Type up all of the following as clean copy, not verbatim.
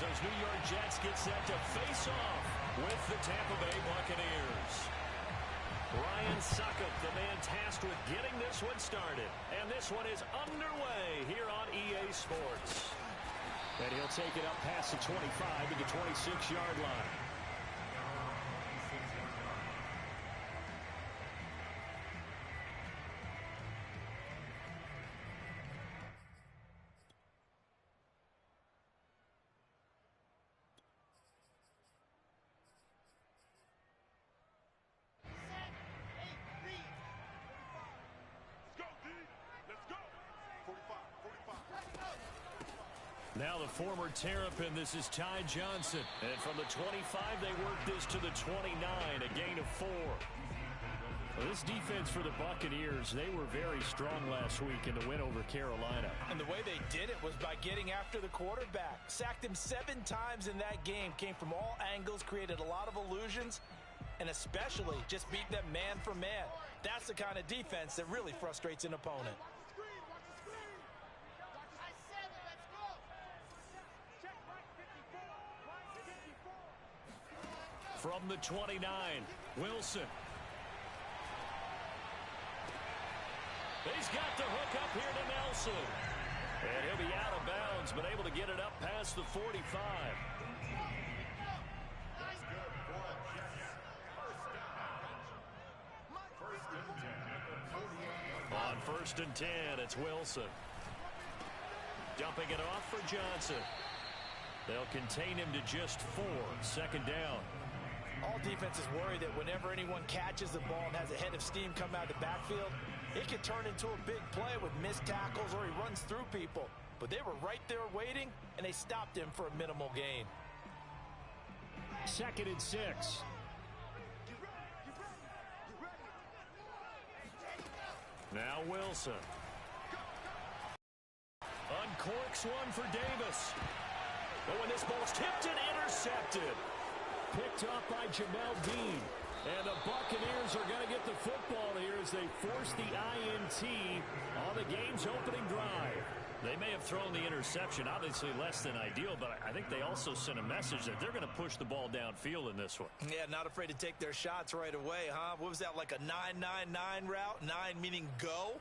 as those New York Jets get set to face off with the Tampa Bay Buccaneers. Ryan Succop, the man tasked with getting this one started. And this one is underway here on EA Sports. And he'll take it up past the 25 to the 26-yard line. Now the former Terrapin, this is Ty Johnson. And from the 25, they work this to the 29, a gain of 4. Well, this defense for the Buccaneers, they were very strong last week in the win over Carolina. And the way they did it was by getting after the quarterback. Sacked him 7 times in that game. Came from all angles, created a lot of illusions, and especially just beat them man for man. That's the kind of defense that really frustrates an opponent. From the 29, Wilson. He's got the hook up here to Nelson. And he'll be out of bounds, but able to get it up past the 45. On 1st and 10, it's Wilson. Dumping it off for Johnson. They'll contain him to just 4, 2nd down. All defenses worry that whenever anyone catches the ball and has a head of steam come out of the backfield, it can turn into a big play with missed tackles or he runs through people. But they were right there waiting, and they stopped him for a minimal gain. 2nd and 6. Now Wilson. Uncorks one for Davis. But when this ball's tipped and intercepted. Picked up by Jamel Dean. And the Buccaneers are going to get the football here as they force the INT on the game's opening drive. They may have thrown the interception, obviously less than ideal, but I think they also sent a message that they're going to push the ball downfield in this one. Yeah, not afraid to take their shots right away, huh? What was that, like a 9-9-9 route? 9 meaning go?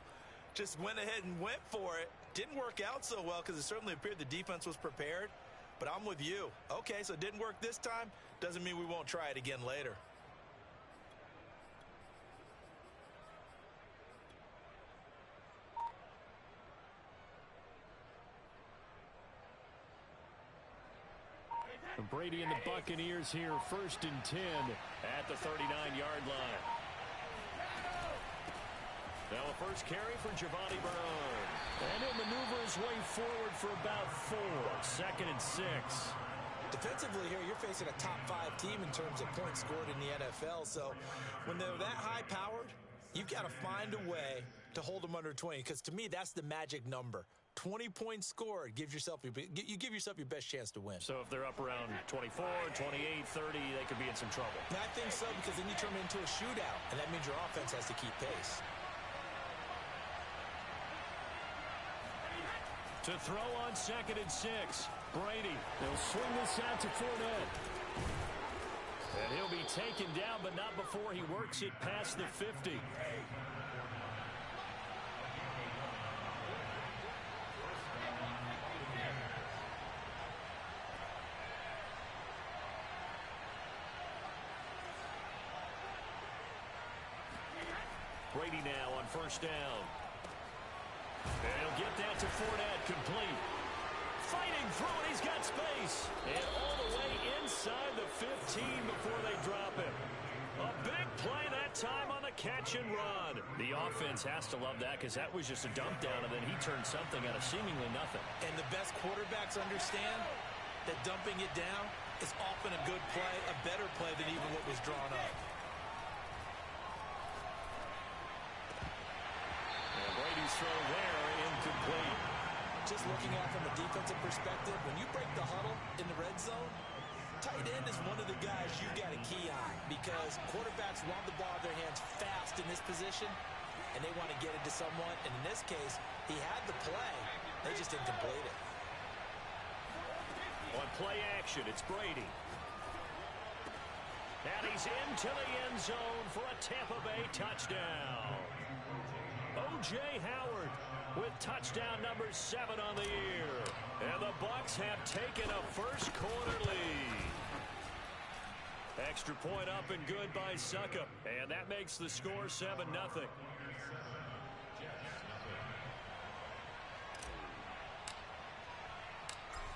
Just went ahead and went for it. Didn't work out so well because it certainly appeared the defense was prepared. But I'm with you. Okay, so it didn't work this time. Doesn't mean we won't try it again later. Brady and the Buccaneers here, 1st and 10 at the 39-yard line. Now a first carry for Giovanni Bernard. And he'll maneuver his way forward for about 4, 2nd and 6. Defensively here, you're facing a top 5 team in terms of points scored in the NFL. So when they're that high-powered, you've got to find a way to hold them under 20. Because to me, that's the magic number. 20 points scored, you give yourself your best chance to win. So if they're up around 24, 28, 30, they could be in some trouble. And I think so, because then you turn it into a shootout, and that means your offense has to keep pace. To throw on 2nd and 6, Brady. They'll swing this out to Fournette. And he'll be taken down, but not before he works it past the 50. Brady now on 1st down. And he'll get that to Fournette, complete. Fighting through it, he's got space. And all the way inside the 15 before they drop him. A big play that time on the catch and run. The offense has to love that because that was just a dump down, and then he turned something out of seemingly nothing. And the best quarterbacks understand that dumping it down is often a good play, a better play than even what was drawn up. Brady's throw there, incomplete. Just looking at it from a defensive perspective, when you break the huddle in the red zone, tight end is one of the guys you got to key on because quarterbacks want the ball in their hands fast in this position, and they want to get it to someone. And in this case, he had the play. They just didn't complete it. On play action. It's Brady. And he's into the end zone for a Tampa Bay touchdown. O.J. Howard with touchdown number 7 on the year. And the Bucs have taken a first quarter lead. Extra point up and good by Succop. And that makes the score 7-0.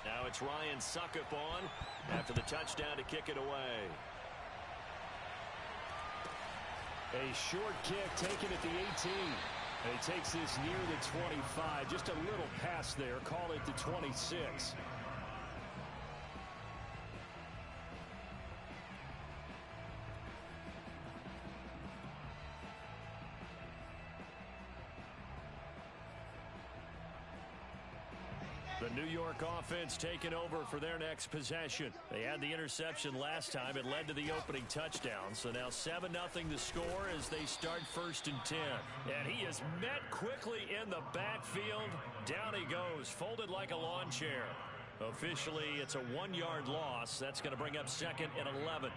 Now it's Ryan Succop on after the touchdown to kick it away. A short kick taken at the 18. And he takes this near the 25. Just a little pass there. Call it the 26. The New York offense taking over for their next possession. They had the interception last time. It led to the opening touchdown. So now 7-0 the score as they start 1st and 10. And he is met quickly in the backfield. Down he goes, folded like a lawn chair. Officially, it's a 1-yard loss. That's going to bring up 2nd and 11.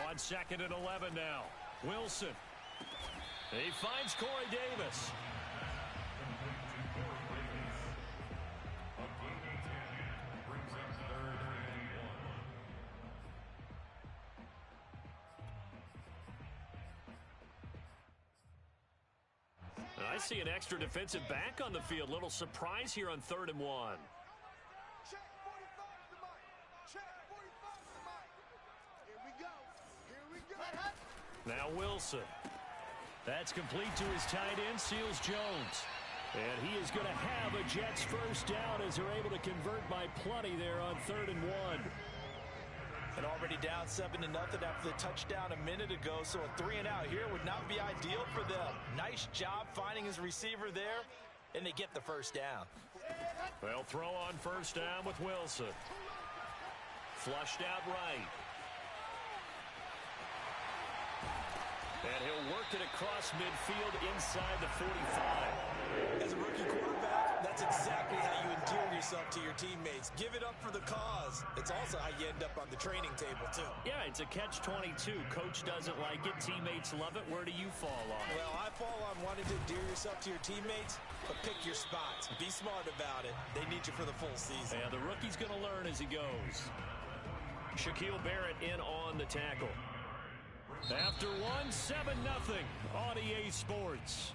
On 2nd and 11 now. Wilson. He finds Corey Davis. I see an extra defensive back on the field. Little surprise here on 3rd and 1. Now Wilson. That's complete to his tight end, Seals Jones. And he is going to have a Jets first down as they're able to convert by plenty there on 3rd and 1. And already down 7-0 after the touchdown a minute ago, so a 3-and-out here would not be ideal for them. Nice job finding his receiver there, and they get the first down. They'll throw on first down with Wilson. Flushed out right. And he'll work it across midfield inside the 45. As a rookie quarterback, that's exactly how you endear yourself to your teammates. Give it up for the cause. It's also how you end up on the training table, too. Yeah, it's a catch-22. Coach doesn't like it. Teammates love it. Where do you fall on it? Well, I fall on wanting to endear yourself to your teammates, but pick your spots. Be smart about it. They need you for the full season. And the rookie's going to learn as he goes. Shaquille Barrett in on the tackle. After 1, 7-0 on EA Sports.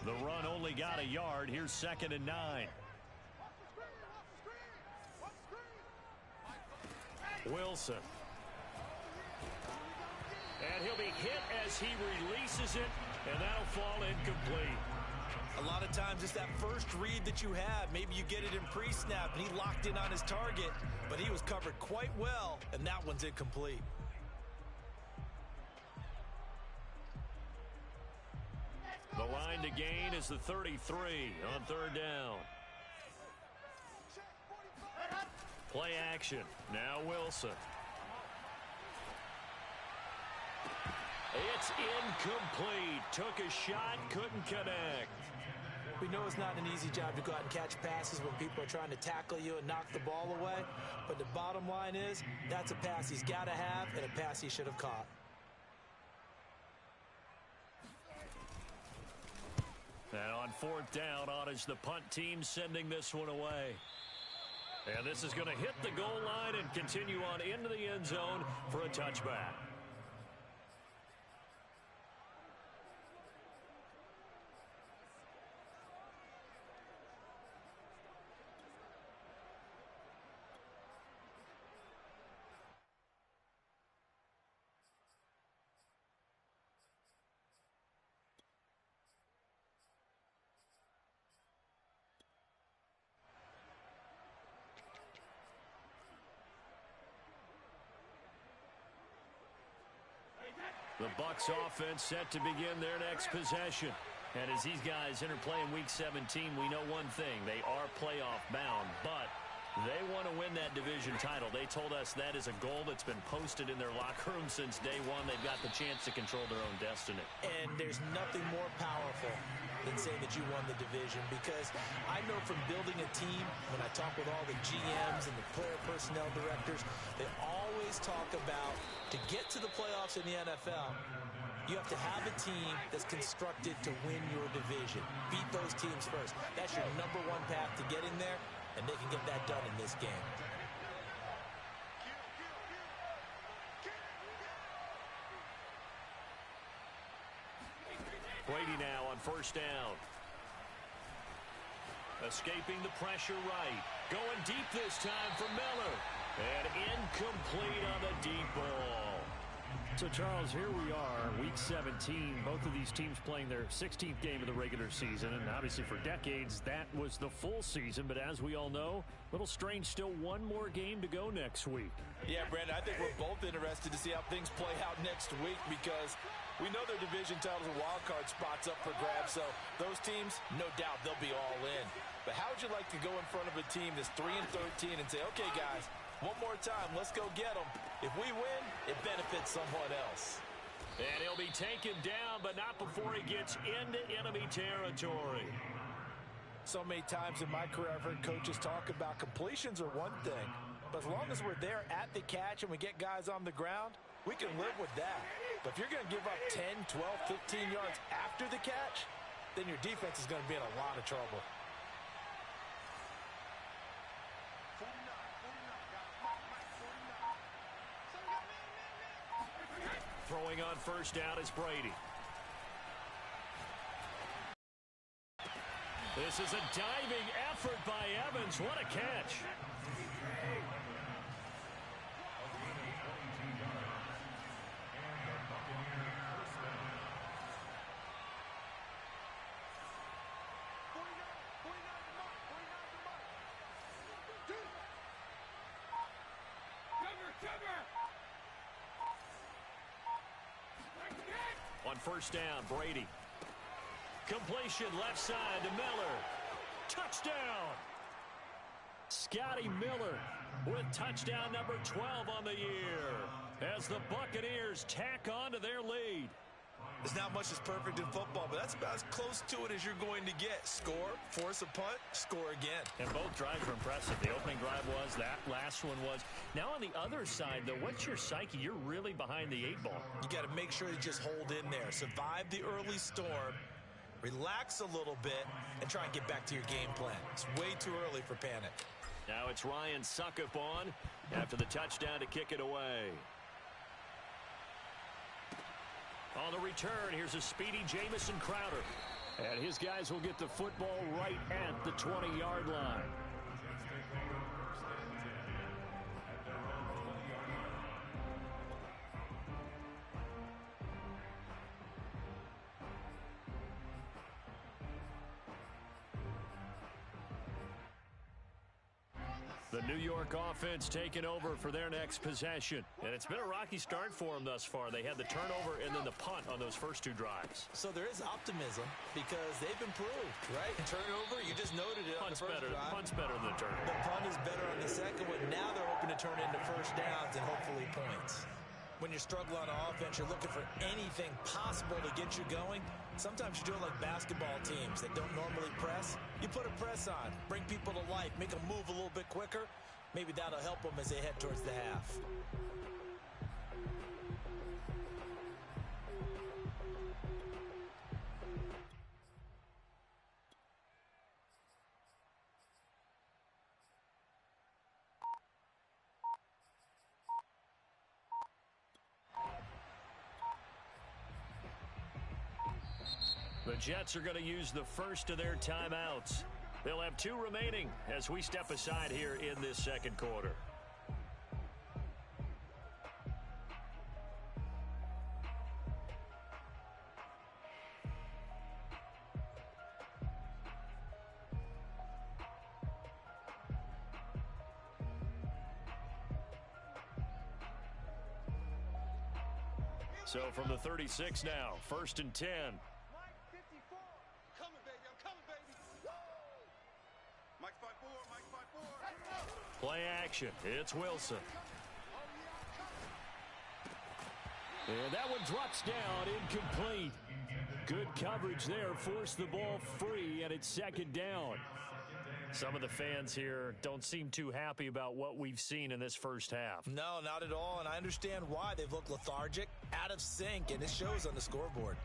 The run only got a yard. Here's 2nd and 9. Wilson. And he'll be hit as he releases it, and that'll fall incomplete. A lot of times it's that first read that you have. Maybe you get it in pre-snap, and he locked in on his target, but he was covered quite well, and that one's incomplete. The line to gain is the 33 on 3rd down. Play action. Now Wilson. It's incomplete. Took a shot, couldn't connect. We know it's not an easy job to go out and catch passes when people are trying to tackle you and knock the ball away. But the bottom line is, that's a pass he's got to have and a pass he should have caught. And on 4th down, on is the punt team sending this one away. And this is going to hit the goal line and continue on into the end zone for a touchback. The Bucs offense set to begin their next possession. And as these guys interplay in Week 17, we know one thing. They are playoff bound, but they want to win that division title. They told us that is a goal that's been posted in their locker room since day one. They've got the chance to control their own destiny. And there's nothing more powerful than saying that you won the division, because I know from building a team, when I talk with all the GMs and the player personnel directors, they always talk about, to get to the playoffs in the NFL, you have to have a team that's constructed to win your division. Beat those teams first. That's your number one path to getting there, and they can get that done in this game. Brady now on first down. Escaping the pressure right. Going deep this time for Miller. And incomplete on the deep ball. So, Charles, here we are, Week 17. Both of these teams playing their 16th game of the regular season. And obviously for decades, that was the full season. But as we all know, a little strange, still one more game to go next week. Yeah, Brandon, I think we're both interested to see how things play out next week, because we know their division titles and wild card spots up for grabs. So those teams, no doubt, they'll be all in. But how would you like to go in front of a team that's 3-13 and say, okay, guys, one more time, let's go get them. If we win, it benefits someone else. And he'll be taken down, but not before he gets into enemy territory. So many times in my career, I've heard coaches talk about completions are one thing, but as long as we're there at the catch and we get guys on the ground, we can live with that. But if you're going to give up 10, 12, 15 yards after the catch, then your defense is going to be in a lot of trouble. Throwing on first down is Brady. This is a diving effort by Evans. What a catch. On first down, Brady. Completion left side to Miller. Touchdown! Scotty Miller with touchdown number 12 on the year as the Buccaneers tack on to their lead. There's not much that's perfect in football, but that's about as close to it as you're going to get. Score, force a punt, score again. And both drives were impressive. The opening drive was, that last one was. Now on the other side, though, what's your psyche? You're really behind the 8 ball. You got to make sure you just hold in there. Survive the early storm, relax a little bit, and try and get back to your game plan. It's way too early for panic. Now it's Ryan Succop on after the touchdown to kick it away. On the return, here's a speedy Jamison Crowder. And his guys will get the football right at the 20-yard line. The New York offense taking over for their next possession. And it's been a rocky start for them thus far. They had the turnover and then the punt on those first two drives. So there is optimism because they've improved, right? Turnover, you just noted it on the first drive. Punt's better than the turnover. The punt is better on the second one. Now they're hoping to turn into first downs and hopefully points. When you're struggling on offense, you're looking for anything possible to get you going. Sometimes you do it like basketball teams that don't normally press. You put a press on, bring people to life, make them move a little bit quicker. Maybe that'll help them as they head towards the half. The Jets are going to use the first of their timeouts. They'll have 2 remaining as we step aside here in this second quarter. So from the 36 now, 1st and 10. Mike 54. Coming, baby. I'm coming, baby. Woo! Mike 54. Mike 54. Play action. It's Wilson. And that one drops down, incomplete. Good coverage there, forced the ball free, and it's 2nd down. Some of the fans here don't seem too happy about what we've seen in this first half. No, not at all, and I understand why. They've looked lethargic, out of sync, and it shows on the scoreboard.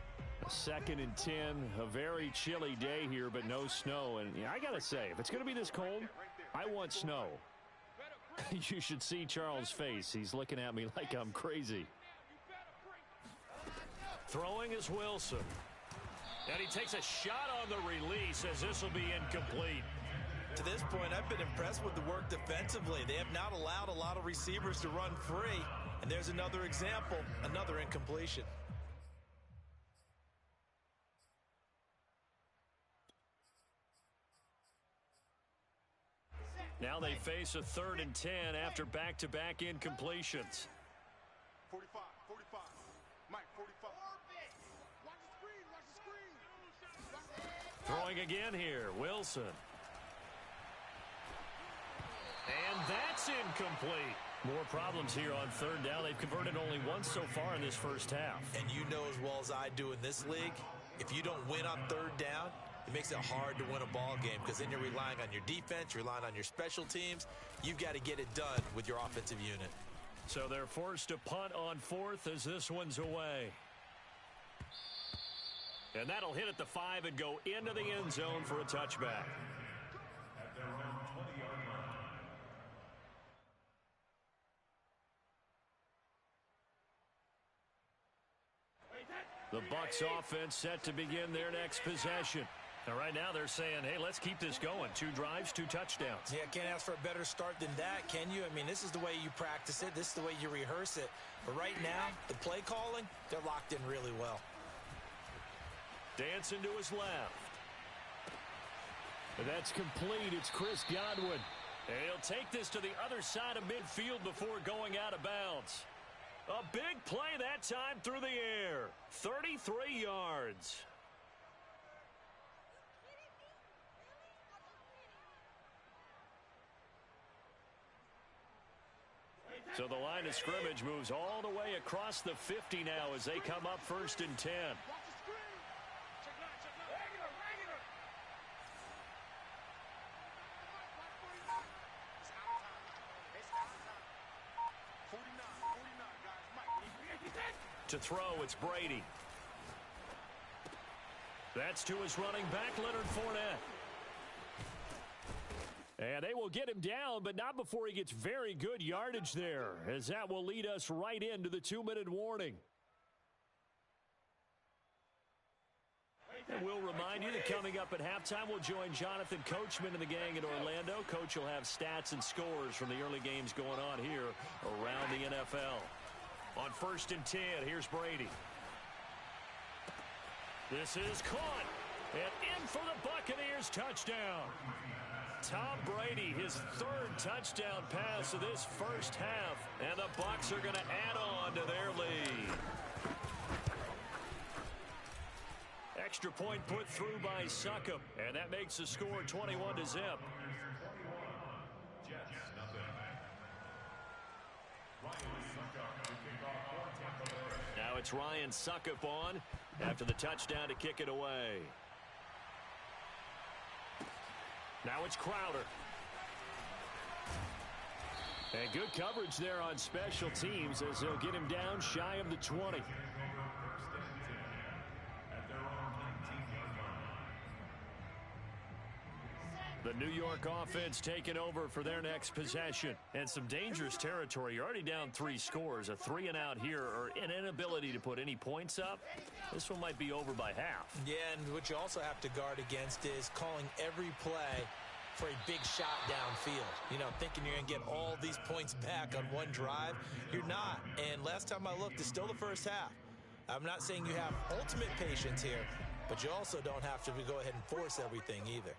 2nd and 10, a very chilly day here, but no snow. And I got to say, if it's going to be this cold, I want snow. You should see Charles' face. He's looking at me like I'm crazy. Throwing is Wilson. And he takes a shot on the release as this will be incomplete. To this point, I've been impressed with the work defensively. They have not allowed a lot of receivers to run free. And there's another example, another incompletion. Now they face a 3rd and 10 after back-to-back incompletions. 45. 45. Mike 45. Watch the screen. Watch the screen. Throwing again here, Wilson. And that's incomplete. More problems here on 3rd down. They've converted only once so far in this first half. And you know as well as I do in this league, if you don't win on 3rd down, it makes it hard to win a ball game because then you're relying on your defense, you're relying on your special teams. You've got to get it done with your offensive unit. So they're forced to punt on 4th as this one's away. And that'll hit at the 5 and go into the end zone for a touchback. The Bucs offense set to begin their next possession. And right now they're saying, hey, let's keep this going. 2 drives, 2 touchdowns. Yeah, can't ask for a better start than that, can you? I mean, this is the way you practice it. This is the way you rehearse it. But right now, the play calling, they're locked in really well. Dancing to his left. And that's complete. It's Chris Godwin. And he'll take this to the other side of midfield before going out of bounds. A big play that time through the air. 33 yards. So the line of scrimmage moves all the way across the 50 now as they come up 1st and 10. To throw, it's Brady. That's to his running back, Leonard Fournette. And they will get him down, but not before he gets very good yardage there, as that will lead us right into the 2-minute warning. And we'll remind you that coming up at halftime, we'll join Jonathan Coachman and the gang in Orlando. Coach will have stats and scores from the early games going on here around the NFL. On 1st and 10, here's Brady. This is caught. And in for the Buccaneers touchdown. Tom Brady, his 3rd touchdown pass of this first half. And the Bucs are going to add on to their lead. Extra point put through by Succop. And that makes the score 21-0. Now it's Ryan Succop on after the touchdown to kick it away. Now it's Crowder. And good coverage there on special teams as they'll get him down shy of the 20. The New York offense taking over for their next possession. And some dangerous territory. You're already down 3 scores. A 3 and out here, or an inability to put any points up. This one might be over by half. Yeah, and what you also have to guard against is calling every play for a big shot downfield. You know, thinking you're going to get all these points back on one drive. You're not. And last time I looked, it's still the first half. I'm not saying you have ultimate patience here, but you also don't have to go ahead and force everything either.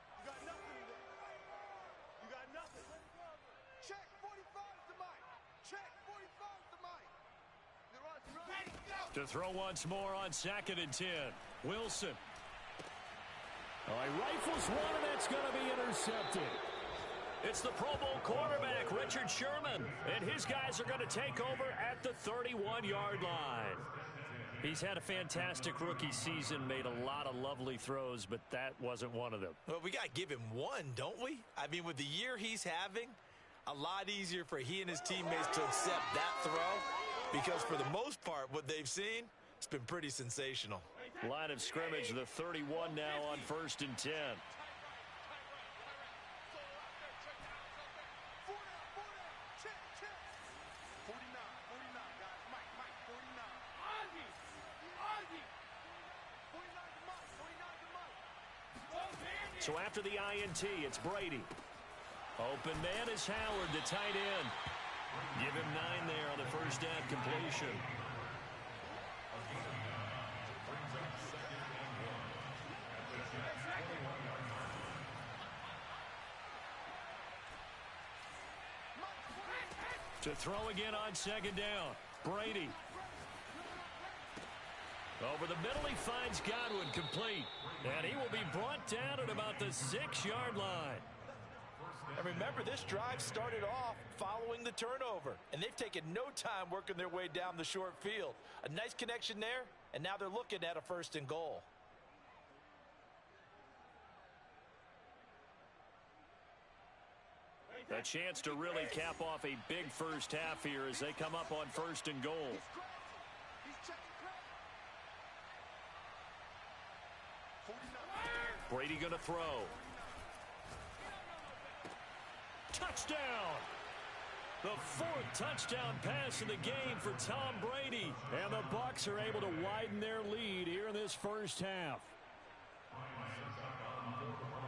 To throw once more on 2nd and 10. Wilson. Oh, he rifles one, and that's going to be intercepted. It's the Pro Bowl quarterback, Richard Sherman, and his guys are going to take over at the 31-yard line. He's had a fantastic rookie season, made a lot of lovely throws, but that wasn't one of them. Well, we got to give him one, don't we? I mean, with the year he's having, a lot easier for he and his teammates to accept that throw, because for the most part, what they've seen, it's been pretty sensational. Line of scrimmage, the 31 now on 1st and 10. So after the INT, it's Brady. Open man is Howard, the tight end. Give him 9 there on the first down completion. To throw again on 2nd down. Brady. Over the middle, he finds Godwin, complete. And he will be brought down at about the 6-yard line. And remember, this drive started off following the turnover, and they've taken no time working their way down the short field. A nice connection there, and now they're looking at a 1st and goal. A chance to really cap off a big first half here as they come up on 1st and goal. Brady going to throw. Touchdown! The 4th touchdown pass of the game for Tom Brady. And the Bucs are able to widen their lead here in this first half.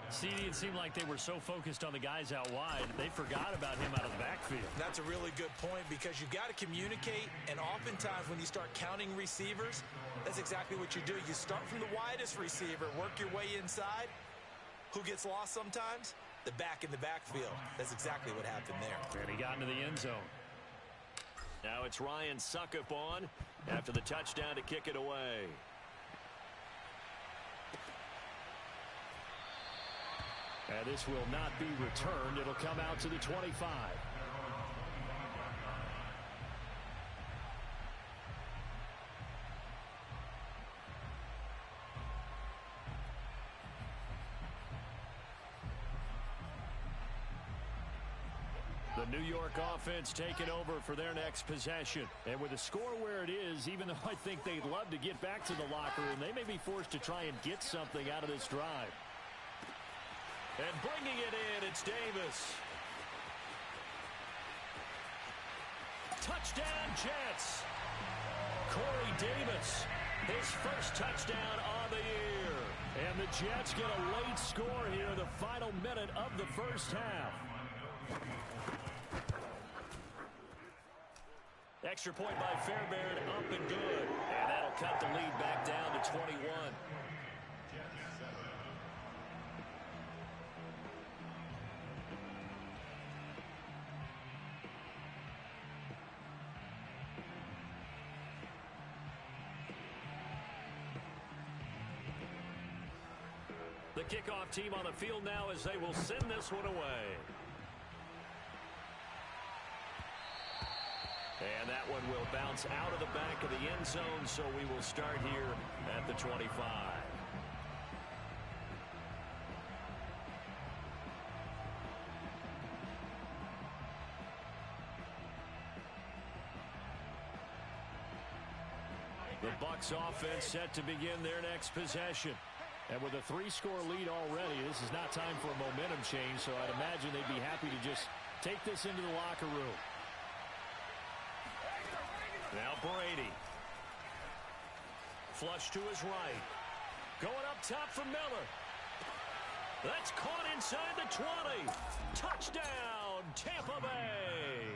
CD, it seemed like they were so focused on the guys out wide, they forgot about him out of the backfield. That's a really good point, because you've got to communicate, and oftentimes when you start counting receivers, that's exactly what you do. You start from the widest receiver, work your way inside. Who gets lost sometimes? The back in the backfield. That's exactly what happened there. And he got into the end zone. Now it's Ryan Suckup on after the touchdown to kick it away. And this will not be returned. It'll come out to the 25. The New York offense taking over for their next possession. And with the score where it is, even though I think they'd love to get back to the locker room, they may be forced to try and get something out of this drive. And bringing it in, it's Davis. Touchdown, Jets. Corey Davis, his first touchdown on the year. And the Jets get a late score here in the final minute of the first half. Extra point by Fairbairn, up and good. And that'll cut the lead back down to 21. The kickoff team on the field now as they will send this one away. And that one will bounce out of the back of the end zone, so we will start here at the 25. The Bucs offense set to begin their next possession. And with a 3-score lead already, this is not time for a momentum change, so I'd imagine they'd be happy to just take this into the locker room. Now Brady. Flush to his right. Going up top for Miller. That's caught inside the 20. Touchdown, Tampa Bay.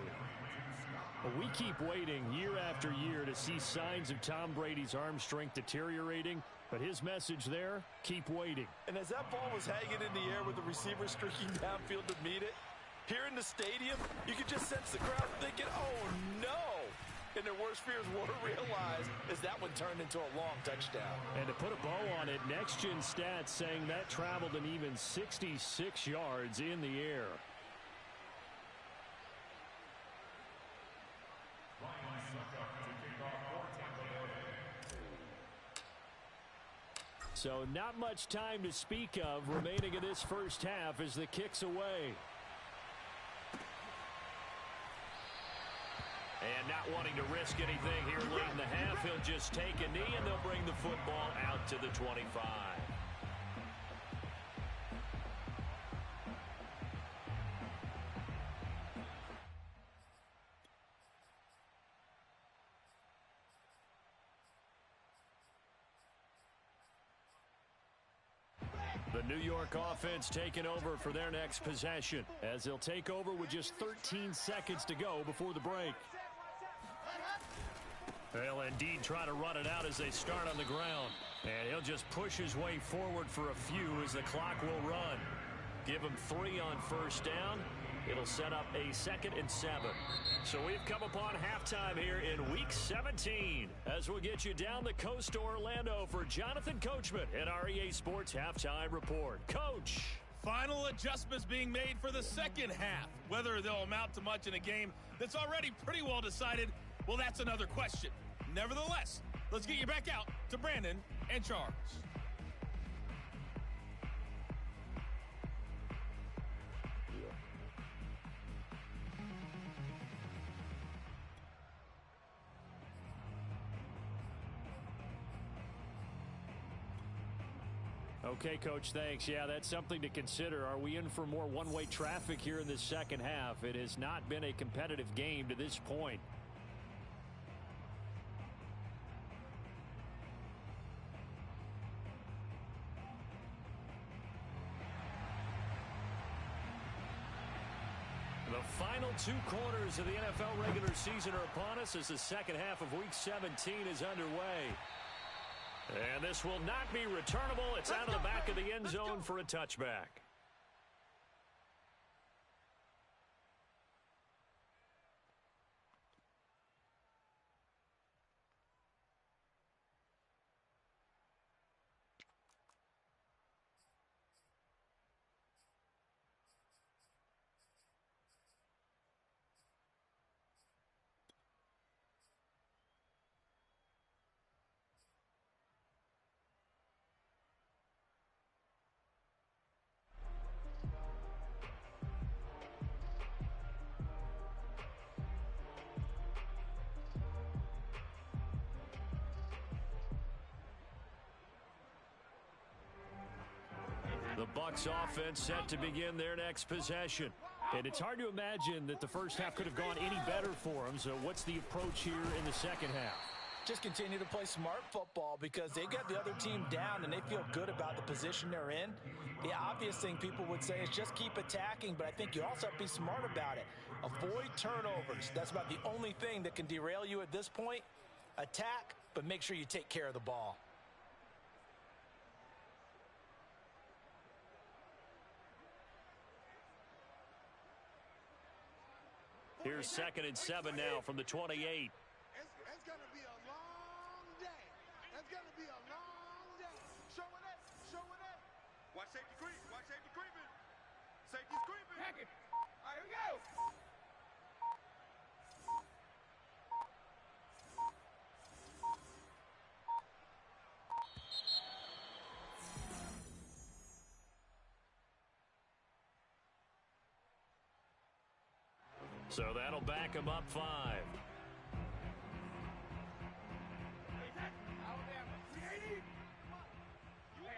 But we keep waiting year after year to see signs of Tom Brady's arm strength deteriorating. But his message there, keep waiting. And as that ball was hanging in the air with the receiver streaking downfield to meet it, here in the stadium, you could just sense the crowd thinking, oh no. and their worst fears were realized as that one turned into a long touchdown. And to put a bow on it, Next Gen Stats saying that traveled an even 66 yards in the air. So not much time to speak of remaining in this first half as the kick's away. And not wanting to risk anything here late in the half, he'll just take a knee and they'll bring the football out to the 25. The New York offense taking over for their next possession as they'll take over with just 13 seconds to go before the break. They'll indeed try to run it out as they start on the ground. And he'll just push his way forward for a few as the clock will run. Give him 3 on first down. It'll set up a 2nd and 7. So we've come upon halftime here in Week 17 as we'll get you down the coast to Orlando for Jonathan Coachman at our EA Sports Halftime Report. Coach. Final adjustments being made for the second half. Whether they'll amount to much in a game that's already pretty well decided, well, that's another question. Nevertheless, let's get you back out to Brandon and Charles. Okay, Coach, thanks. Yeah, that's something to consider. Are we in for more one-way traffic here in the second half? It has not been a competitive game to this point. The final 2 quarters of the NFL regular season are upon us as the second half of Week 17 is underway. And this will not be returnable. It's out of the back of the end zone for a touchback. The Bucs offense set to begin their next possession. And it's hard to imagine that the first half could have gone any better for them. So what's the approach here in the second half? Just continue to play smart football because they got the other team down and they feel good about the position they're in. The obvious thing people would say is just keep attacking, but I think you also have to be smart about it. Avoid turnovers. That's about the only thing that can derail you at this point. Attack, but make sure you take care of the ball. Here's 2nd and 7 now from the 28. It's going to be a long day. It's going to be a long day. Show it up. Show it up. Watch safety creep. Watch safety creeping. Safety's creeping. Heck it. All right, here we go. So that'll back him up 5. Alabama. Hey,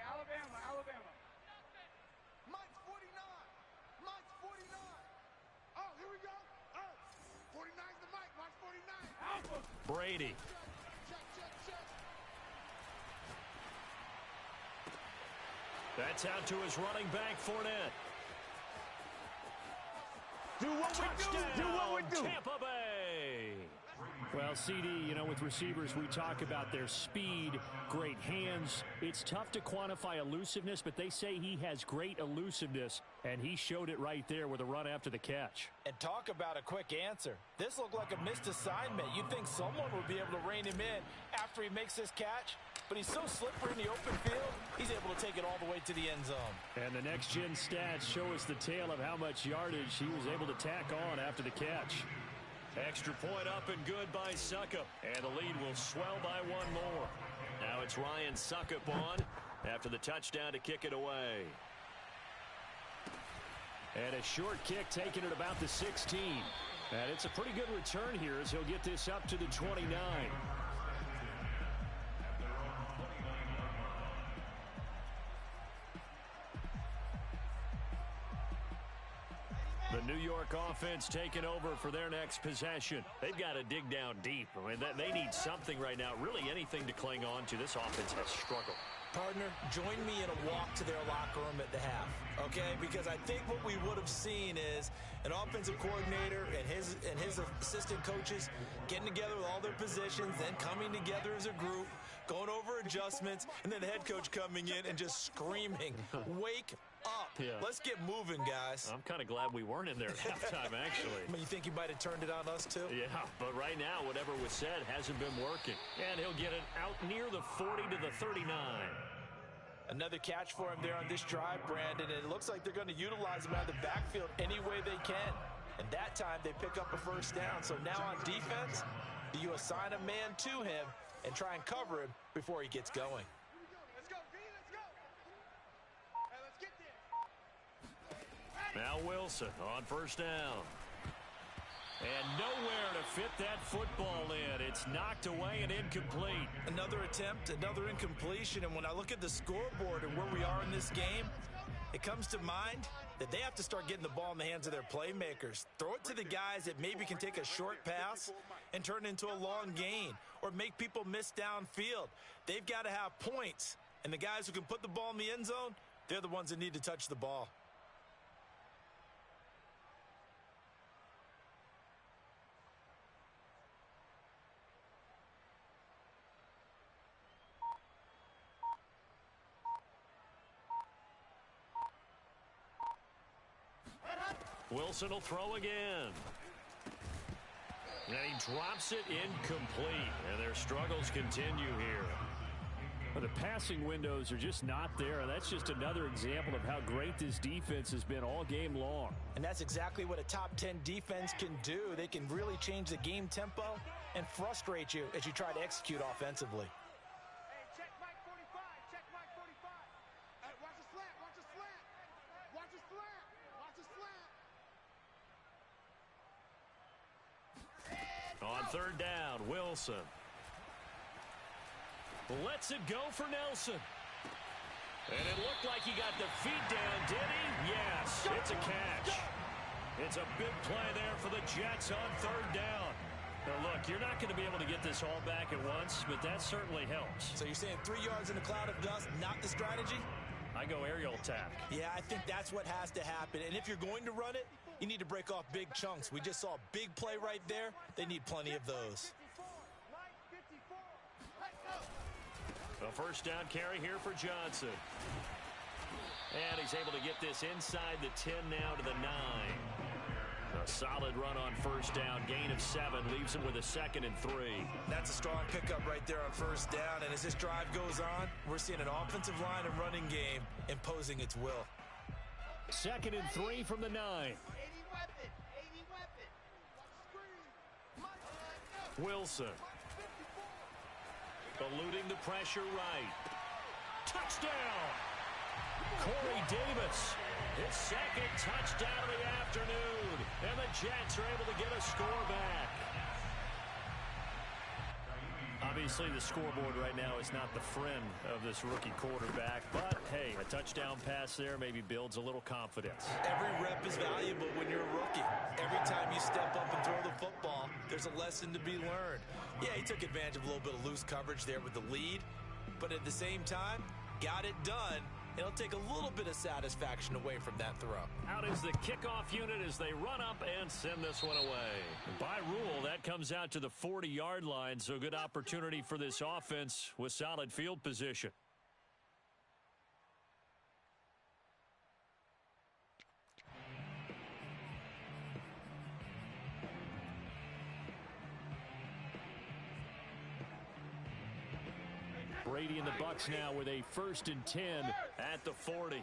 Alabama. Mike's 49. Mike's 49. Oh, here we go. Oh, 49's the Mike. Mike's 49. Alpha. Brady. Check. That's out to his running back, Fournette. Do what we do. Tampa Bay. Well, CD, you know, with receivers, we talk about their speed, great hands. It's tough to quantify elusiveness, but they say he has great elusiveness. And he showed it right there with a run after the catch. And talk about a quick answer. This looked like a missed assignment. You'd think someone would be able to rein him in after he makes this catch. But he's so slippery in the open field, he's able to take it all the way to the end zone. And the next-gen stats show us the tale of how much yardage he was able to tack on after the catch. Extra point up and good by Succop. And the lead will swell by one more. Now it's Ryan Succop on after the touchdown to kick it away. And a short kick taken at about the 16. And it's a pretty good return here as he'll get this up to the 29. The New York offense taking over for their next possession. They've got to dig down deep. I mean, they need something right now, really anything to cling on to. This offense has struggled. Partner, join me in a walk to their locker room at the half, okay? Because I think what we would have seen is an offensive coordinator and his assistant coaches getting together with all their positions, then coming together as a group, going over adjustments, and then the head coach coming in and just screaming, wake up. Yeah. Let's get moving, guys. I'm kind of glad we weren't in there at halftime, actually. I mean, you think he might have turned it on us, too? Yeah, but right now, whatever was said hasn't been working. And he'll get it out near the 40 to the 39. Another catch for him there on this drive, Brandon, and it looks like they're going to utilize him out of the backfield any way they can. And that time, they pick up a first down. So now on defense, do you assign a man to him and try and cover him before he gets going? Let's go, D, let's go. Hey, let's get there. Now Wilson on first down. And nowhere to fit that football in. It's knocked away and incomplete. Another attempt, another incompletion. And when I look at the scoreboard and where we are in this game, it comes to mind that they have to start getting the ball in the hands of their playmakers. Throw it to the guys that maybe can take a short pass and turn it into a long gain or make people miss downfield. They've got to have points. And the guys who can put the ball in the end zone, they're the ones that need to touch the ball. Wilson will throw again. And he drops it incomplete. And their struggles continue here. Well, the passing windows are just not there. And that's just another example of how great this defense has been all game long. And that's exactly what a top 10 defense can do. They can really change the game tempo and frustrate you as you try to execute offensively. Hey, check Mike 45, check Mike 45. Hey, watch the slant, watch the slant. Watch the slant, watch the slant. On third down, Wilson. Lets it go for Nelson. And it looked like he got the feet down, did he? Yes, it's a catch. It's a big play there for the Jets on third down. Now, look, you're not going to be able to get this all back at once, but that certainly helps. So you're saying 3 yards in a cloud of dust, not the strategy? I go aerial attack. Yeah, I think that's what has to happen. And if you're going to run it, you need to break off big chunks. We just saw a big play right there. They need plenty of those. 54, Mike 54. Let's go. A first down carry here for Johnson. And he's able to get this inside the 10 now to the 9. A solid run on first down. Gain of 7 leaves him with a 2nd and 3. That's a strong pickup right there on first down. And as this drive goes on, we're seeing an offensive line and running game imposing its will. 2nd and 3 from the 9. 80 weapon, 80 weapon. Screen. Mike, Wilson. Eluding the pressure right. Touchdown! Corey Davis. His 2nd touchdown of the afternoon. And the Jets are able to get a score back. Obviously, the scoreboard right now is not the friend of this rookie quarterback. But, hey, a touchdown pass there maybe builds a little confidence. Every rep is valuable when you're a rookie. Every time you step up and throw the football, there's a lesson to be learned. Yeah, he took advantage of a little bit of loose coverage there with the lead. But at the same time, got it done. It'll take a little bit of satisfaction away from that throw. Out is the kickoff unit as they run up and send this one away. By rule, that comes out to the 40-yard line, so good opportunity for this offense with solid field position. Brady and the Bucs now with a 1st and 10 at the 40.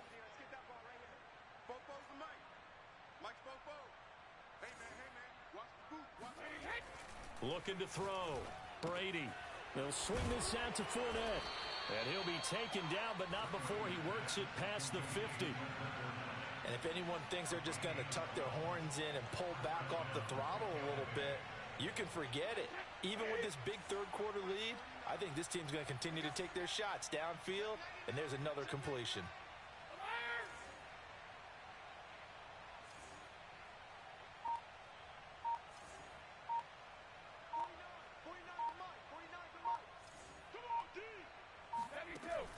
Looking to throw. Brady. They'll swing this out to Fournette. And he'll be taken down, but not before he works it past the 50. And if anyone thinks they're just going to tuck their horns in and pull back off the throttle a little bit, you can forget it. Even with this big third-quarter lead, I think this team's going to continue to take their shots downfield, and there's another completion.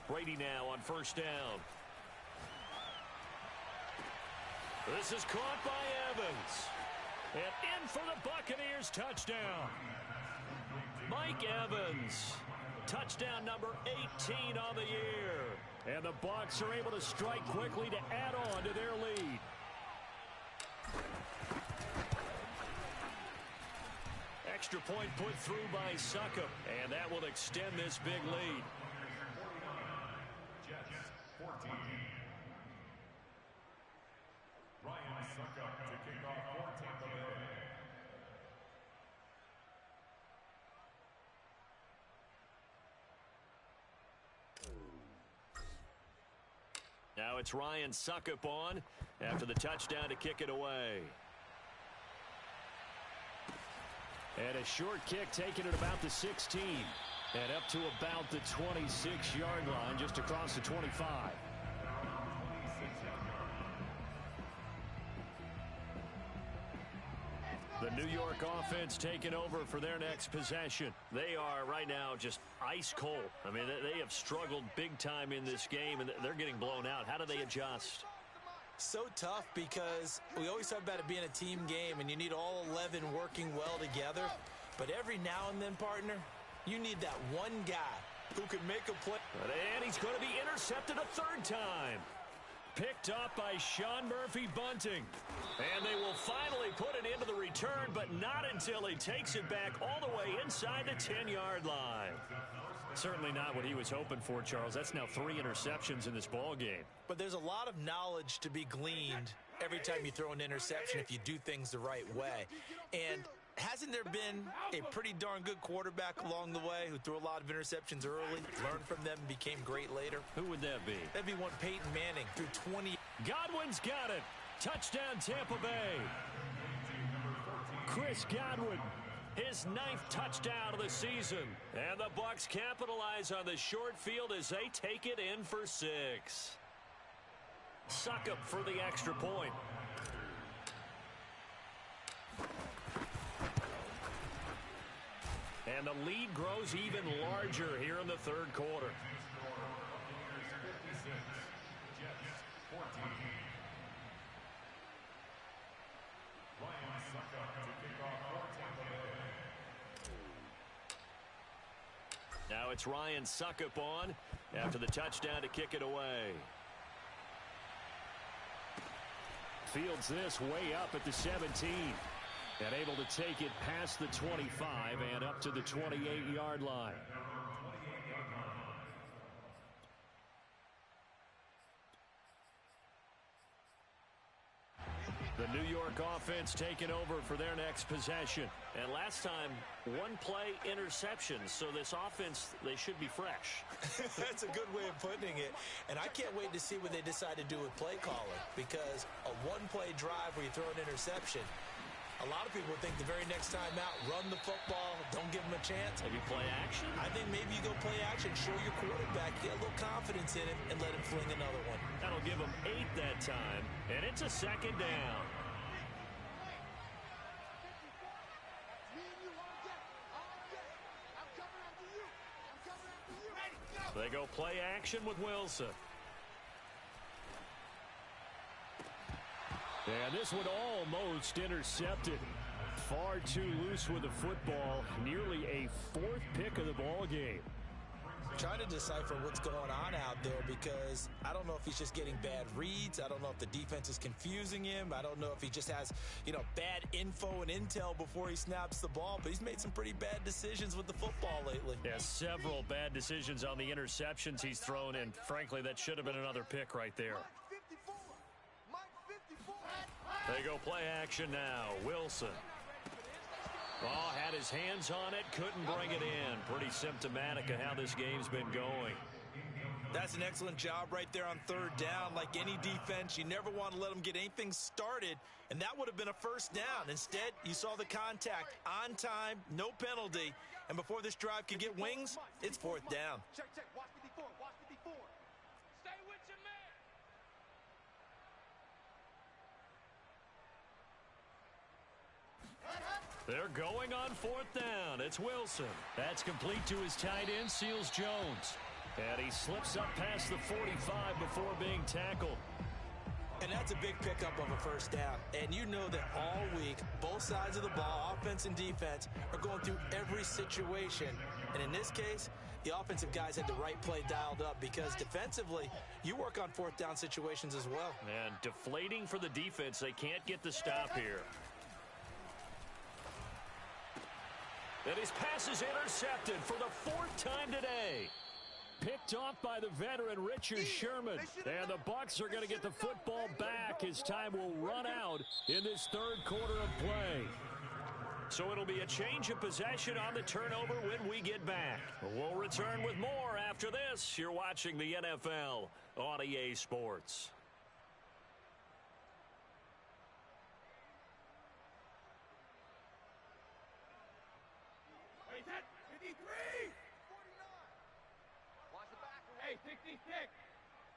Brady now on 1st down. This is caught by Evans. And in for the Buccaneers touchdown. Mike Evans. Touchdown number 18 on the year. And the Bucs are able to strike quickly to add on to their lead. Extra point put through by Succop. And that will extend this big lead. Now it's Ryan Succop on after the touchdown to kick it away. And a short kick taken at about the 16. And up to about the 26-yard line, just across the 25. The New York offense taking over for their next possession. They are right now just ice cold. I mean, they have struggled big time in this game, and they're getting blown out. How do they adjust? So tough because we always talk about it being a team game, and you need all 11 working well together. But every now and then, partner, you need that one guy who can make a play. And he's going to be intercepted a 3rd time. Picked up by Sean Murphy-Bunting. And they will finally put it into the return, but not until he takes it back all the way inside the 10-yard line. Certainly not what he was hoping for, Charles. That's now 3 interceptions in this ball game. But there's a lot of knowledge to be gleaned every time you throw an interception if you do things the right way. And hasn't there been a pretty darn good quarterback along the way who threw a lot of interceptions early, learned from them, and became great later? Who would that be? That'd be one Peyton Manning, threw 20. Godwin's got it. Touchdown, Tampa Bay. Chris Godwin. His 9th touchdown of the season. And the Bucs capitalize on the short field as they take it in for 6. Succop for the extra point. And the lead grows even larger here in the 3rd quarter. Now it's Ryan Succop on after the touchdown to kick it away. Fields this way up at the 17. And able to take it past the 25 and up to the 28-yard line. The New York offense taking over for their next possession. And last time, 1-play interception. So this offense, they should be fresh. That's a good way of putting it. And I can't wait to see what they decide to do with play calling. Because a 1-play drive where you throw an interception, a lot of people think the very next time out, run the football, don't give them a chance. Maybe play action? I think maybe you go play action, show your quarterback, get a little confidence in him, and let him fling another one. That'll give him 8 that time, and it's a 2nd down. They go play action with Wilson. And this one almost intercepted. Far too loose with the football. Nearly a 4th pick of the ball game. trying to decipher what's going on out there because I don't know if he's just getting bad reads. I don't know if the defense is confusing him. I don't know if he just has, bad info and intel before he snaps the ball. But he's made some pretty bad decisions with the football lately. Yeah, several bad decisions on the interceptions he's thrown, and frankly, that should have been another pick right there. They go play action now. Wilson. Oh, had his hands on it, couldn't bring it in. Pretty symptomatic of how this game's been going. That's an excellent job right there on third down. Like any defense, you never want to let them get anything started, and that would have been a first down. Instead, you saw the contact on time, no penalty, and before this drive could get wings, it's fourth down. Check, watch 54, watch 54. Stay with your man. They're going on fourth down. It's Wilson. That's complete to his tight end, Seals Jones. And he slips up past the 45 before being tackled. And that's a big pickup of a first down. And you know that all week, both sides of the ball, offense and defense, are going through every situation. And in this case, the offensive guys had the right play dialed up because defensively, you work on fourth down situations as well. And deflating for the defense. They can't get the stop here. And his pass is intercepted for the fourth time today. Picked off by the veteran Richard Sherman. And the Bucs are going to get the football back as time will run out in this third quarter of play. So it'll be a change of possession on the turnover when we get back. We'll return with more after this. You're watching the NFL on EA Sports. Hey, 66.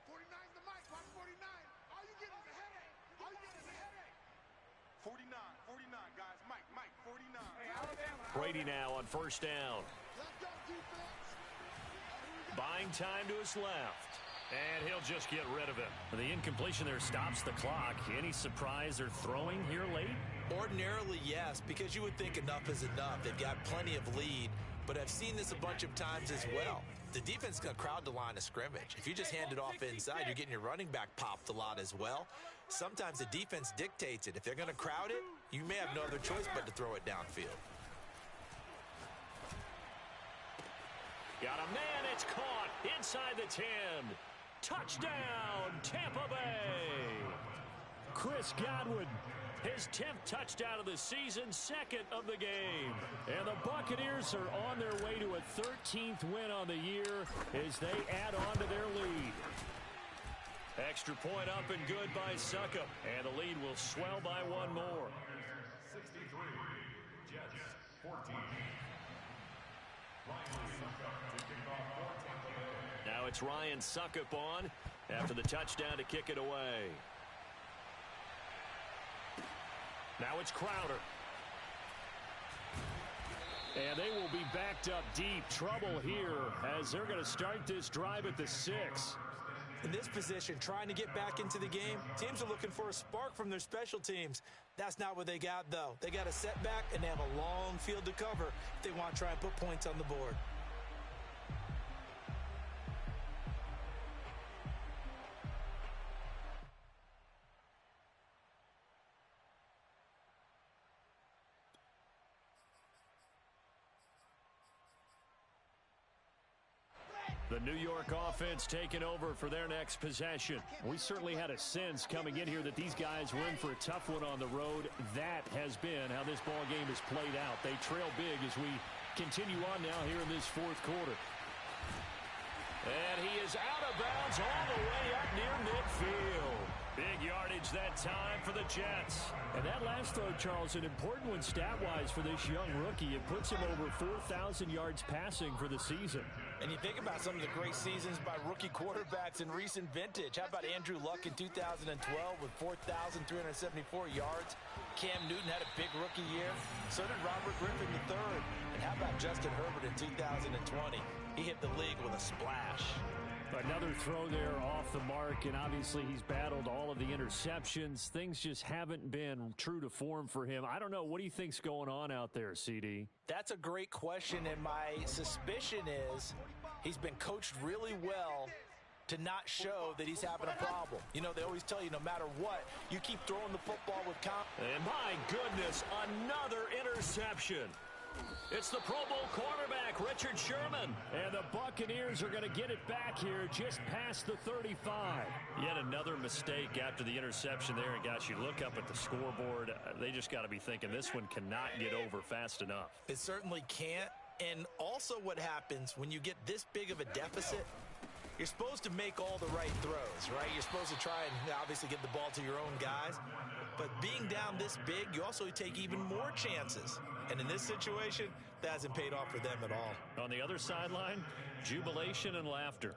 49's the mic. Watch 49. All you get is a headache. All you get is a headache. 49, guys. Mike, 49. Hey, Alabama. Brady now on first down. Let's go, defense. Buying time to his left. And he'll just get rid of it. The incompletion there stops the clock. Any surprise they're throwing here late? Ordinarily, yes, because you would think enough is enough. They've got plenty of lead, but I've seen this a bunch of times as well. The defense is going to crowd the line of scrimmage. If you just hand it off inside, you're getting your running back popped a lot as well. Sometimes the defense dictates it. If they're going to crowd it, you may have no other choice but to throw it downfield. Got a man, it's caught inside the 10. Touchdown, Tampa Bay. Chris Godwin, his 10th touchdown of the season, second of the game. And the Buccaneers are on their way to a 13th win on the year as they add on to their lead. Extra point up and good by Succop. And the lead will swell by one more. 63, Jets, 14. Now it's Ryan Succop on after the touchdown to kick it away. Now it's Crowder. And they will be backed up deep. Trouble here as they're going to start this drive at the 6. In this position, trying to get back into the game, teams are looking for a spark from their special teams. That's not what they got, though. They got a setback, and they have a long field to cover if they want to try and put points on the board. The New York offense taking over for their next possession. We certainly had a sense coming in here that these guys were in for a tough one on the road. That has been how this ball game has played out. They trail big as we continue on now here in this fourth quarter. And he is out of bounds all the way up near midfield. Big yardage that time for the Jets. And that last throw, Charles, an important one stat-wise for this young rookie. It puts him over 4,000 yards passing for the season. And you think about some of the great seasons by rookie quarterbacks in recent vintage. How about Andrew Luck in 2012 with 4,374 yards? Cam Newton had a big rookie year. So did Robert Griffin III. And how about Justin Herbert in 2020? He hit the league with a splash. Another throw there off the mark, and obviously he's battled all of the interceptions. Things just haven't been true to form for him. I don't know. What do you think's going on out there, CD? That's a great question, and my suspicion is He's been coached really well to not show that he's having a problem. You know, they always tell you no matter what, you keep throwing the football with confidence. And my goodness, another interception. It's the Pro Bowl quarterback, Richard Sherman. And the Buccaneers are going to get it back here just past the 35. Yet another mistake after the interception there. And, gosh, you look up at the scoreboard. They just got to be thinking this one cannot get over fast enough. It certainly can't. And also what happens when you get this big of a deficit, you're supposed to make all the right throws, right? You're supposed to try and obviously get the ball to your own guys. But being down this big, you also take even more chances. And in this situation, that hasn't paid off for them at all. On the other sideline, jubilation and laughter.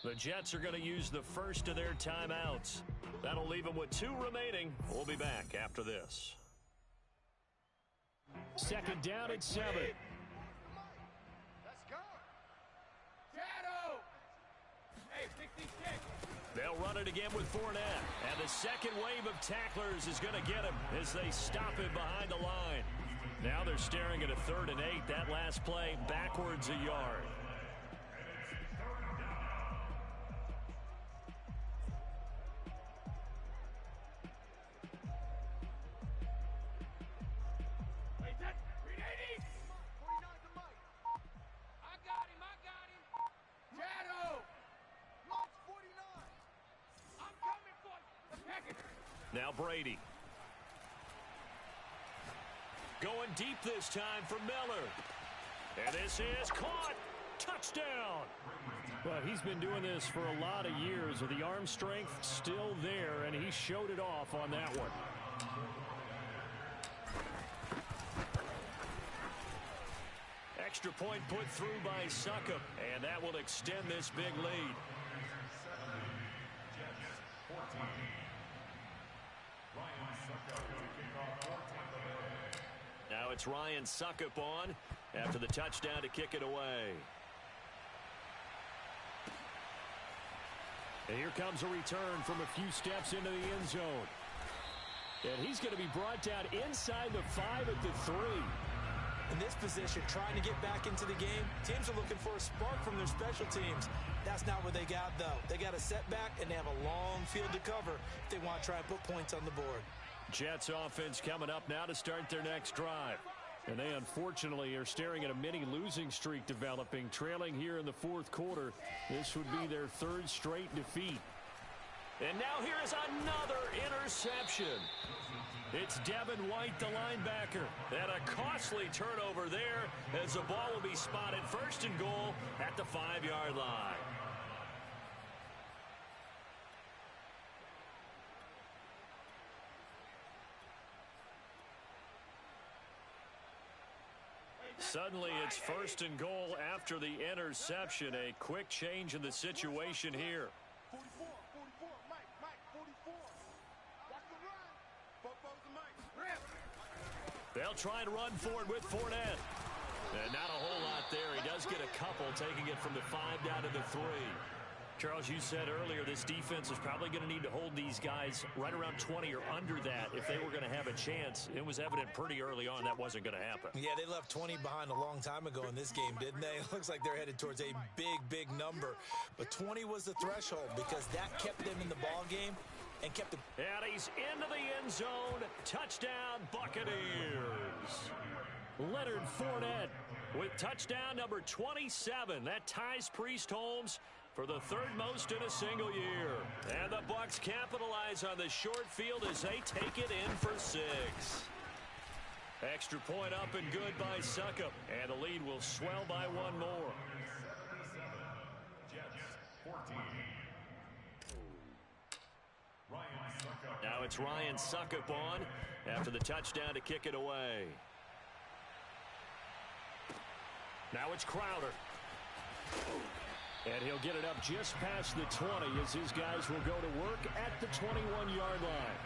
The Jets are going to use the first of their timeouts. That'll leave them with 2 remaining. We'll be back after this. Second down at 7. Let's go. Shadow. Hey, 66. They'll run it again with Fournette. And the second wave of tacklers is going to get him as they stop him behind the line. Now they're staring at a 3rd and 8. That last play backwards a yard. Now Brady. Going deep this time for Miller. And this is caught. Touchdown. Well, he's been doing this for a lot of years with the arm strength still there, and he showed it off on that one. Extra point put through by Succop, and that will extend this big lead. Now it's Ryan Succop on after the touchdown to kick it away. And here comes a return from a few steps into the end zone. And he's going to be brought down inside the 5 at the 3. In this position, trying to get back into the game, teams are looking for a spark from their special teams. That's not what they got, though. They got a setback, and they have a long field to cover if they want to try and put points on the board. Jets offense coming up now to start their next drive. And they unfortunately are staring at a mini losing streak developing, trailing here in the 4th quarter. This would be their 3rd straight defeat. And now here is another interception. It's Devin White, the linebacker. And a costly turnover there as the ball will be spotted 1st and goal at the 5-yard line. Suddenly it's 1st and goal after the interception. A quick change in the situation here. 44, Mike, 44. Watch the run. Bobo's the Mike. They'll try and run for it with Fournette. And not a whole lot there. He does get a couple, taking it from the 5 down to the 3. Charles, you said earlier this defense is probably going to need to hold these guys right around 20 or under that if they were going to have a chance. It was evident pretty early on that wasn't going to happen. Yeah, they left 20 behind a long time ago in this game, didn't they? It looks like they're headed towards a big number. But 20 was the threshold because that kept them in the ball game and kept the... And he's into the end zone. Touchdown, Buccaneers. Leonard Fournette with touchdown number 27. That ties Priest Holmes for the 3rd most in a single year. And the Bucs capitalize on the short field as they take it in for 6. Extra point up and good by Succop. And the lead will swell by 1 more. Now it's Ryan Succop on after the touchdown to kick it away. Now it's Crowder. And he'll get it up just past the 20 as his guys will go to work at the 21-yard line.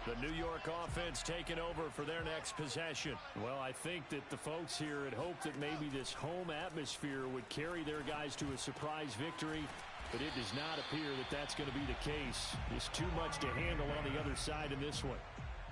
The New York offense taking over for their next possession. Well, I think that the folks here had hoped that maybe this home atmosphere would carry their guys to a surprise victory, but it does not appear that that's going to be the case. Just too much to handle on the other side in this one.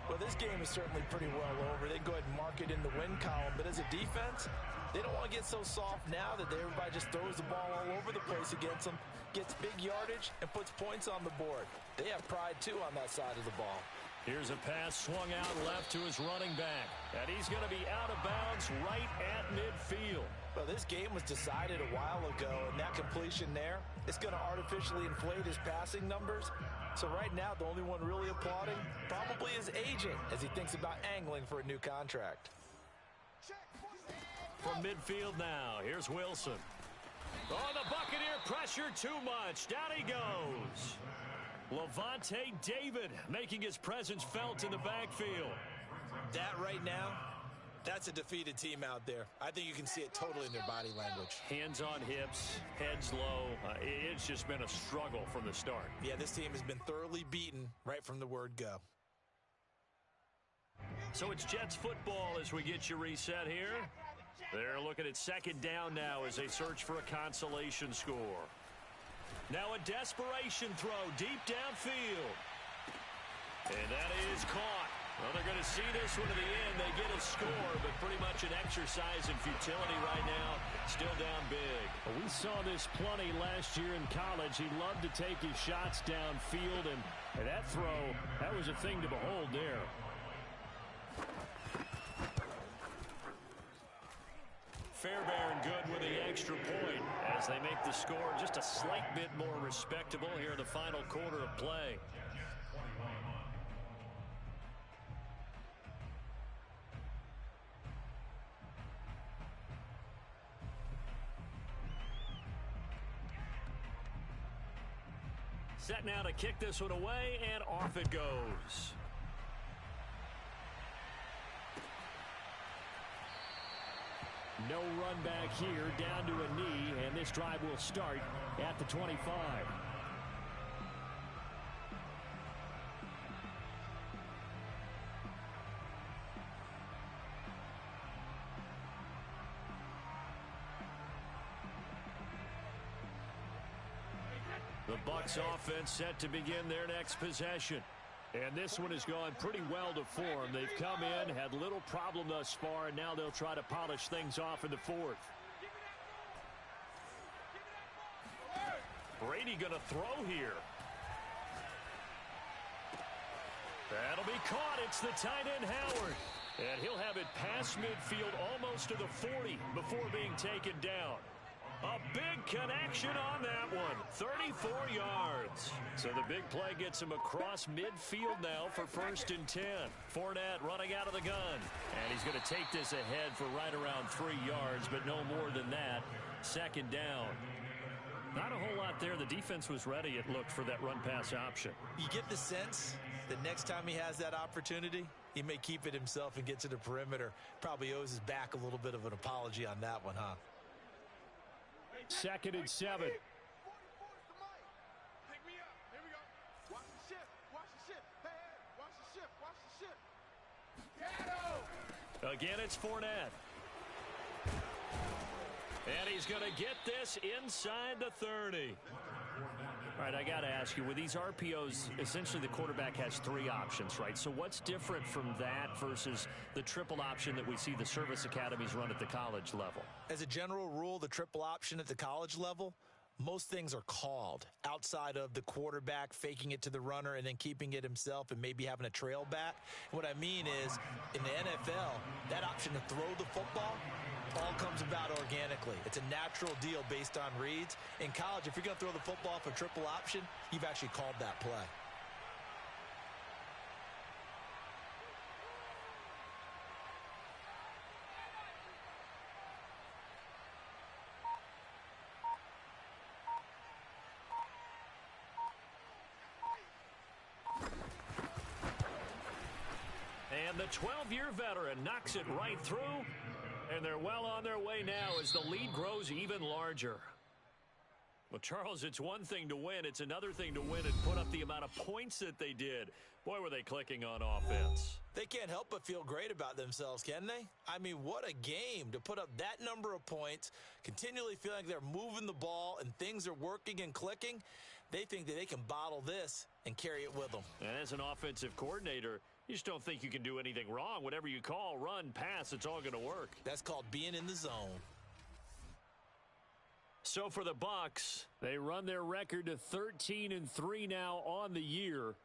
Well, this game is certainly pretty well over. They go ahead and mark it in the win column, but as a defense, they don't want to get so soft now that everybody just throws the ball all over the place against them, gets big yardage, and puts points on the board. They have pride, too, on that side of the ball. Here's a pass swung out left to his running back, and he's going to be out of bounds right at midfield. Well, this game was decided a while ago, and that completion there is going to artificially inflate his passing numbers. So right now, the only one really applauding probably his agent as he thinks about angling for a new contract. From midfield now, here's Wilson. Oh, the Buccaneer pressure too much. Down he goes. Lavonte David making his presence felt in the backfield. That right now, that's a defeated team out there. I think you can see it totally in their body language. Hands on hips, heads low. It's just been a struggle from the start. Yeah, this team has been thoroughly beaten right from the word go. So it's Jets football as we get you reset here. They're looking at second down now as they search for a consolation score. Now a desperation throw deep downfield. And that is caught. Well, they're going to see this one to the end. They get a score, but pretty much an exercise in futility right now. Still down big. Well, we saw this plenty last year in college. He loved to take his shots downfield, and that throw, that was a thing to behold there. Fairbairn good with the extra point as they make the score just a slight bit more respectable here in the final quarter of play. Set now to kick this one away, and off it goes. No run back here, down to a knee, and this drive will start at the 25. The Bucs offense set to begin their next possession. And this one has gone pretty well to form. They've come in, had little problem thus far, and now they'll try to polish things off in the fourth. Brady going to throw here. That'll be caught. It's the tight end, Howard. And he'll have it past midfield almost to the 40 before being taken down. A big connection on that one. 34 yards. So the big play gets him across midfield now for 1st and 10. Fournette running out of the gun. And he's going to take this ahead for right around 3 yards, but no more than that. 2nd down. Not a whole lot there. The defense was ready, it looked, for that run-pass option. You get the sense that next time he has that opportunity, he may keep it himself and get to the perimeter. Probably owes his back a little bit of an apology on that one, huh? 2nd and 7. Pick me up. Here we go. Watch the shift. Watch the shift. Hey, watch the shift. Watch the shift. Again, it's Fournette. And he's going to get this inside the 30. All right, I got to ask you, with these RPOs, essentially the quarterback has 3 options, right? So what's different from that versus the triple option that we see the service academies run at the college level? As a general rule, the triple option at the college level, most things are called outside of the quarterback faking it to the runner and then keeping it himself and maybe having a trail back. What I mean is, in the NFL, that option to throw the football all comes about organically. It's a natural deal based on reads. In college, if you're going to throw the football for triple option, you've actually called that play. And the 12-year veteran knocks it right through. And they're well on their way now as the lead grows even larger. Well, Charles, it's one thing to win. It's another thing to win and put up the amount of points that they did. Boy, were they clicking on offense. They can't help but feel great about themselves, can they? I mean, what a game to put up that number of points, continually feeling like they're moving the ball and things are working and clicking. They think that they can bottle this and carry it with them. And as an offensive coordinator, you just don't think you can do anything wrong. Whatever you call, run, pass, it's all going to work. That's called being in the zone. So for the Bucs, they run their record to 13-3 now on the year.